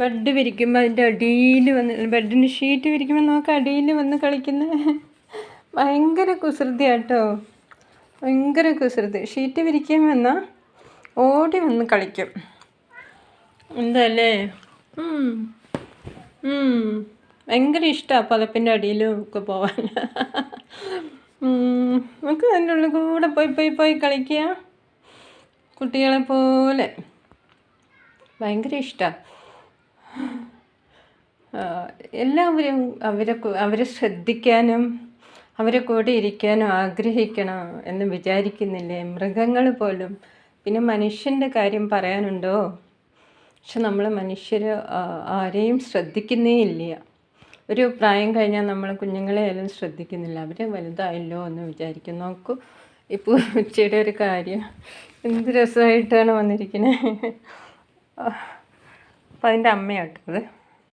Bed വിരിക്കുമ്പോൾ അതിൻ്റെ അടിയിൽ വന്ന്, ബെഡിന് ഷീറ്റ് വിരിക്കുമ്പോൾ നമുക്ക് അടിയിൽ വന്ന് കളിക്കുന്ന ഭയങ്കര കുസൃതിയാട്ടോ, ഭയങ്കര കുസൃതി. ഷീറ്റ് വിരിക്കാൻ വന്നാൽ ഓടി വന്ന് കളിക്കും. എന്തല്ലേ? ഭയങ്കര ഇഷ്ടമാണ് പതപ്പിൻ്റെ അടിയിലും ഒക്കെ പോവാൻ. നമുക്ക് അതിൻ്റെ ഉള്ളിൽ കൂടെ പോയി കളിക്കുക, കുട്ടികളെ പോലെ. ഭയങ്കര ഇഷ്ടമാണ്. എല്ലാവരും അവരെ ശ്രദ്ധിക്കാനും അവരെ കൂടെ ഇരിക്കാനും ആഗ്രഹിക്കണം എന്ന് വിചാരിക്കുന്നില്ലേ? മൃഗങ്ങൾ പോലും. പിന്നെ മനുഷ്യൻ്റെ കാര്യം പറയാനുണ്ടോ? പക്ഷെ നമ്മൾ മനുഷ്യർ ആരെയും ശ്രദ്ധിക്കുന്നേ ഇല്ല. ഒരു പ്രായം കഴിഞ്ഞാൽ നമ്മൾ കുഞ്ഞുങ്ങളെ ആയാലും ശ്രദ്ധിക്കുന്നില്ല. അവർ വലുതായല്ലോ എന്ന് വിചാരിക്കും. നോക്കൂ, ഇപ്പോൾ ഉച്ചയുടെ ഒരു കാര്യം എന്ത് രസമായിട്ടാണ് വന്നിരിക്കുന്നത്. അപ്പം അതിൻ്റെ അമ്മയാട്ടോ അത്.